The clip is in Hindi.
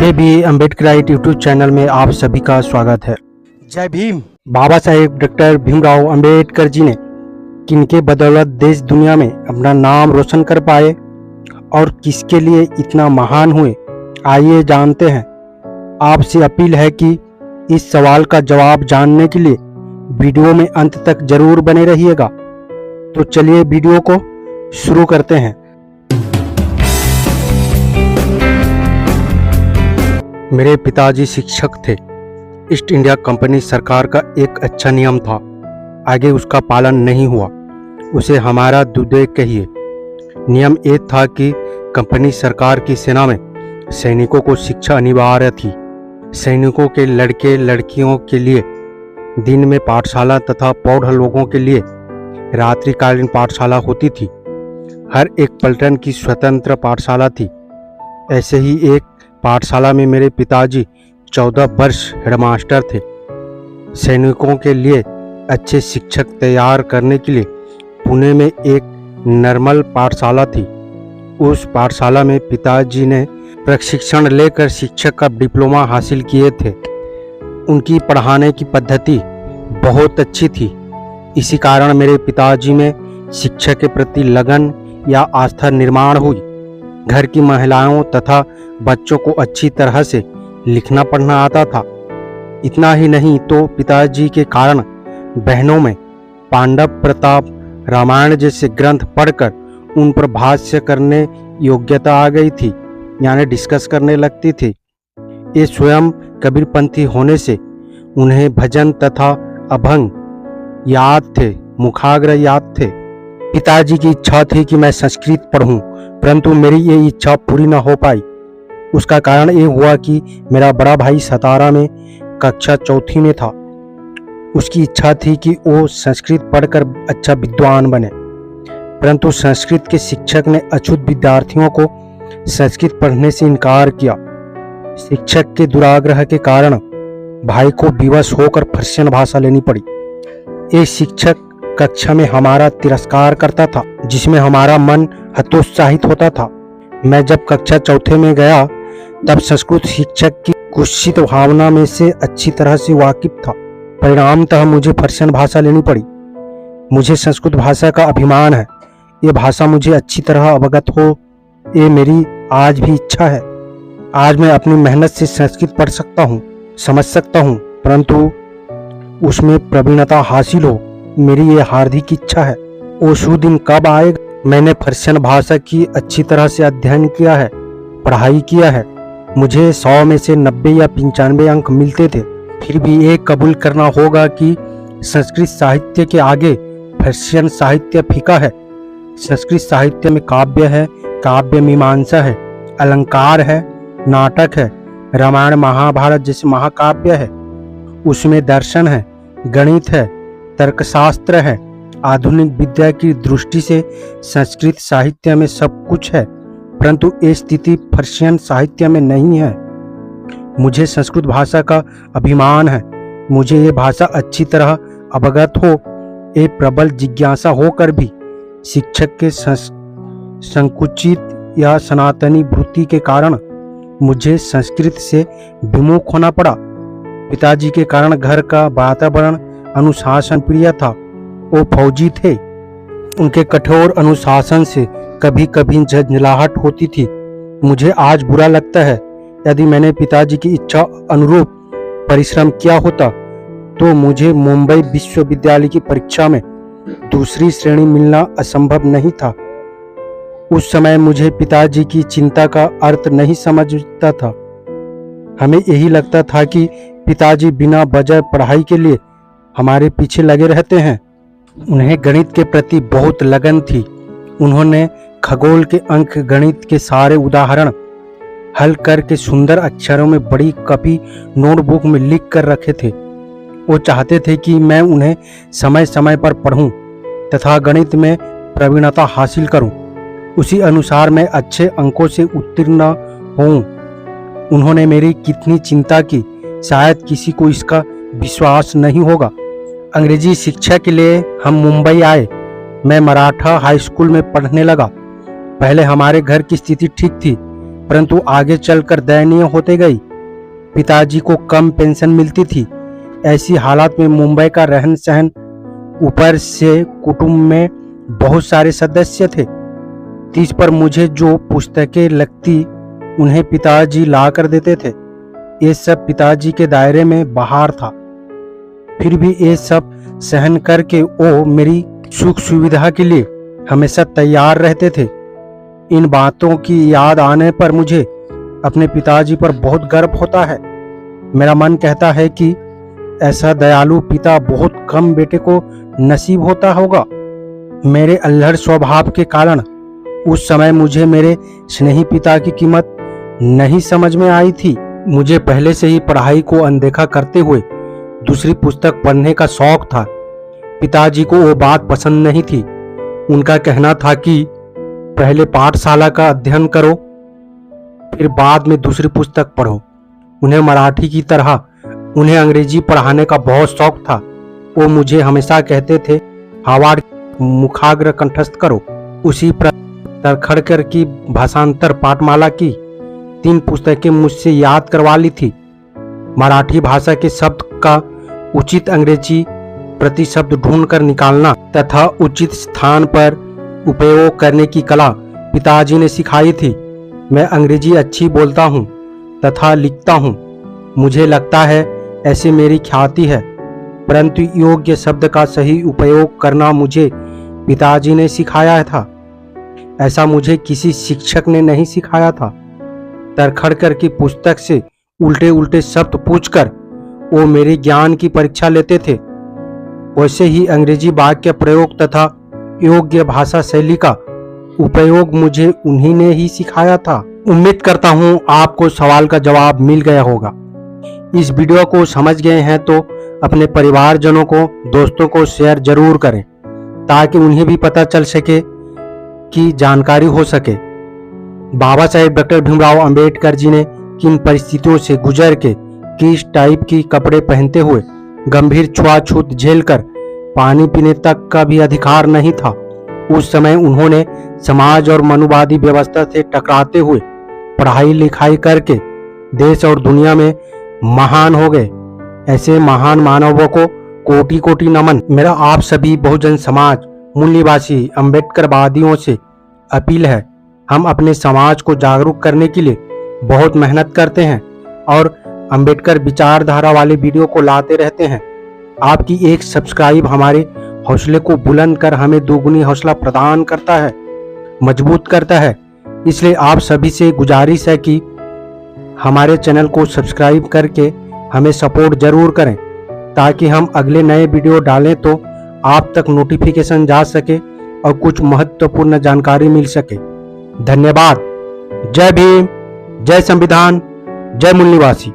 जय भी अम्बेडकराइट यूट्यूब चैनल में आप सभी का स्वागत है। जय भीम। बाबा साहेब डॉक्टर भीमराव अम्बेडकर जी ने किनके बदौलत देश दुनिया में अपना नाम रोशन कर पाए और किसके लिए इतना महान हुए, आइए जानते हैं। आपसे अपील है कि इस सवाल का जवाब जानने के लिए वीडियो में अंत तक जरूर बने रहिएगा। तो चलिए वीडियो को शुरू करते हैं। मेरे पिताजी शिक्षक थे। ईस्ट इंडिया कंपनी सरकार का एक अच्छा नियम था, आगे उसका पालन नहीं हुआ। उसे हमारा दुर्दैव कहिए। नियम ये था कि कंपनी सरकार की सेना में सैनिकों को शिक्षा अनिवार्य थी। सैनिकों के लड़के लड़कियों के लिए दिन में पाठशाला तथा प्रौढ़ लोगों के लिए रात्रिकालीन पाठशाला होती थी। हर एक पलटन की स्वतंत्र पाठशाला थी। ऐसे ही एक पाठशाला में मेरे पिताजी 14 वर्ष हेडमास्टर थे। सैनिकों के लिए अच्छे शिक्षक तैयार करने के लिए पुणे में एक नॉर्मल पाठशाला थी। उस पाठशाला में पिताजी ने प्रशिक्षण लेकर शिक्षक का डिप्लोमा हासिल किए थे। उनकी पढ़ाने की पद्धति बहुत अच्छी थी। इसी कारण मेरे पिताजी में शिक्षा के प्रति लगन या आस्था निर्माण हुई। घर की महिलाओं तथा बच्चों को अच्छी तरह से लिखना पढ़ना आता था। इतना ही नहीं तो पिताजी के कारण बहनों में पांडव प्रताप रामायण जैसे ग्रंथ पढ़कर उन पर भाष्य करने योग्यता आ गई थी, यानी डिस्कस करने लगती थी। ये स्वयं कबीरपंथी होने से उन्हें भजन तथा अभंग याद थे, मुखाग्र याद थे। पिताजी की इच्छा थी कि मैं संस्कृत पढ़ूं, परंतु मेरी ये इच्छा पूरी न हो पाई। उसका कारण ये हुआ कि मेरा बड़ा भाई सतारा में कक्षा 4वीं में था। उसकी इच्छा थी कि वो संस्कृत पढ़कर अच्छा विद्वान बने, परंतु संस्कृत के शिक्षक ने अछूत विद्यार्थियों को संस्कृत पढ़ने से इनकार किया। शिक्षक के दुराग्रह के कारण भाई को विवश होकर पर्शियन भाषा लेनी पड़ी। ये शिक्षक कक्षा में हमारा तिरस्कार करता था, जिसमें हमारा मन हतोत्साहित होता था। मैं जब कक्षा 4 में गया तब संस्कृत शिक्षक की कुत्सित भावना में से अच्छी तरह से वाकिफ था। परिणामतः मुझे पर्शियन भाषा लेनी पड़ी। मुझे संस्कृत भाषा का अभिमान है। ये भाषा मुझे अच्छी तरह अवगत हो, ये मेरी आज भी इच्छा है। आज मैं अपनी मेहनत से संस्कृत पढ़ सकता हूँ, समझ सकता हूँ, परंतु उसमें प्रवीणता हासिल हो, मेरी ये हार्दिक इच्छा है। वो शुभ दिन कब आएगा? मैंने पर्शियन भाषा की अच्छी तरह से अध्ययन किया है, पढ़ाई किया है। मुझे 100 में से 90 या 95 अंक मिलते थे। फिर भी ये कबूल करना होगा कि संस्कृत साहित्य के आगे पर्शियन साहित्य फीका है। संस्कृत साहित्य में काव्य है, काव्य मीमांसा है, अलंकार है, नाटक है, रामायण महाभारत जैसे महाकाव्य है। उसमें दर्शन है, गणित है, तर्कशास्त्र है। आधुनिक विद्या की दृष्टि से संस्कृत साहित्य में सब कुछ है, परंतु ये स्थिति पर्शियन साहित्य में नहीं है। मुझे संस्कृत भाषा का अभिमान है। मुझे ये भाषा अच्छी तरह अवगत हो, ये प्रबल जिज्ञासा होकर भी शिक्षक के संकुचित या सनातनी वृत्ति के कारण मुझे संस्कृत से विमुख होना पड़ा। पिताजी के कारण घर का वातावरण अनुशासन प्रिय था। वो फौजी थे। उनके कठोर अनुशासन से कभी कभी झंझलाहट होती थी। मुझे आज बुरा लगता है। यदि मैंने पिताजी की इच्छा अनुरूप परिश्रम किया होता तो मुझे मुंबई विश्वविद्यालय की परीक्षा में दूसरी श्रेणी मिलना असंभव नहीं था। उस समय मुझे पिताजी की चिंता का अर्थ नहीं समझता था। हमें यही लगता था कि पिताजी बिना वजह पढ़ाई के लिए हमारे पीछे लगे रहते हैं। उन्हें गणित के प्रति बहुत लगन थी। उन्होंने खगोल के अंक गणित के सारे उदाहरण हल करके सुंदर अक्षरों में बड़ी कॉपी नोटबुक में लिख कर रखे थे। वो चाहते थे कि मैं उन्हें समय समय पर पढ़ूं तथा गणित में प्रवीणता हासिल करूं। उसी अनुसार मैं अच्छे अंकों से उत्तीर्ण होऊं। उन्होंने मेरी कितनी चिंता की, शायद किसी को इसका विश्वास नहीं होगा। अंग्रेजी शिक्षा के लिए हम मुंबई आए। मैं मराठा हाई स्कूल में पढ़ने लगा। पहले हमारे घर की स्थिति ठीक थी। परंतु आगे चलकर दयनीय होते गई। पिताजी को कम पेंशन मिलती थी। ऐसी हालात में मुंबई का रहन सहन, ऊपर से कुटुंब में बहुत सारे सदस्य थे। तीज पर मुझे जो पुस्तकें लगती उन्हें पिताजी ला कर देते थे। ये सब पिताजी के दायरे में बाहर था। फिर भी ये सब सहन करके वो मेरी सुख सुविधा के लिए हमेशा तैयार रहते थे। इन बातों की याद आने पर मुझे अपने पिताजी पर बहुत गर्व होता है। मेरा मन कहता है कि ऐसा दयालु पिता बहुत कम बेटे को नसीब होता होगा। मेरे अल्हड़ स्वभाव के कारण उस समय मुझे मेरे स्नेही पिता की कीमत नहीं समझ में आई थी। मुझे पहले से ही पढ़ाई को अनदेखा करते हुए दूसरी पुस्तक पढ़ने का शौक था। पिताजी को वो बात पसंद नहीं थी। उनका कहना था कि पहले पाठशाला का अध्ययन करो, फिर बाद में दूसरी पुस्तक पढ़ो। उन्हें मराठी की तरह उन्हें अंग्रेजी पढ़ाने का बहुत शौक था। वो मुझे हमेशा कहते थे, हार्वर्ड मुखाग्र कंठस्थ करो। उसी तरखड़कर की भाषांतर पाठमाला की 3 पुस्तकें मुझसे याद करवा ली थी। मराठी भाषा के शब्द का उचित अंग्रेजी प्रतिशब्द ढूंढकर निकालना तथा उचित स्थान पर उपयोग करने की कला पिताजी ने सिखाई थी। मैं अंग्रेजी अच्छी बोलता हूँ तथा लिखता हूँ। मुझे लगता है ऐसे मेरी ख्याति है, परंतु योग्य शब्द का सही उपयोग करना मुझे पिताजी ने सिखाया था। ऐसा मुझे किसी शिक्षक ने नहीं सिखाया था। तरखड़कर की पुस्तक से उल्टे उल्टे शब्द पूछकर वो मेरे ज्ञान की परीक्षा लेते थे। वैसे ही अंग्रेजी वाक्य प्रयोग तथा योग्य भाषा शैली का उपयोग मुझे उन्हीं ने ही सिखाया था। उम्मीद करता हूँ आपको सवाल का जवाब मिल गया होगा। इस वीडियो को समझ गए हैं तो अपने परिवारजनों को, दोस्तों को शेयर जरूर करें ताकि उन्हें भी पता चल सके की जानकारी हो सके। बाबा साहेब डॉक्टर भीमराव अंबेडकर जी ने किन परिस्थितियों से गुजर के किस टाइप की कपड़े पहनते हुए गंभीर छुआछूत झेलकर पानी पीने तक का भी अधिकार नहीं था, उस समय उन्होंने समाज और मनुवादी व्यवस्था से टकराते हुए पढ़ाई लिखाई करके देश और दुनिया में महान हो गए। ऐसे महान मानवों को कोटि कोटि नमन। मेरा आप सभी बहुजन समाज मूल्यवासी अम्बेडकरवादियों से अपील है, हम अपने समाज को जागरूक करने के लिए बहुत मेहनत करते हैं और अंबेडकर विचारधारा वाले वीडियो को लाते रहते हैं। आपकी एक सब्सक्राइब हमारे हौसले को बुलंद कर हमें दोगुनी हौसला प्रदान करता है, मजबूत करता है। इसलिए आप सभी से गुजारिश है कि हमारे चैनल को सब्सक्राइब करके हमें सपोर्ट जरूर करें ताकि हम अगले नए वीडियो डालें तो आप तक नोटिफिकेशन जा सके और कुछ महत्वपूर्ण जानकारी मिल सके। धन्यवाद। जय भीम, जय संविधान, जय मूल निवासी।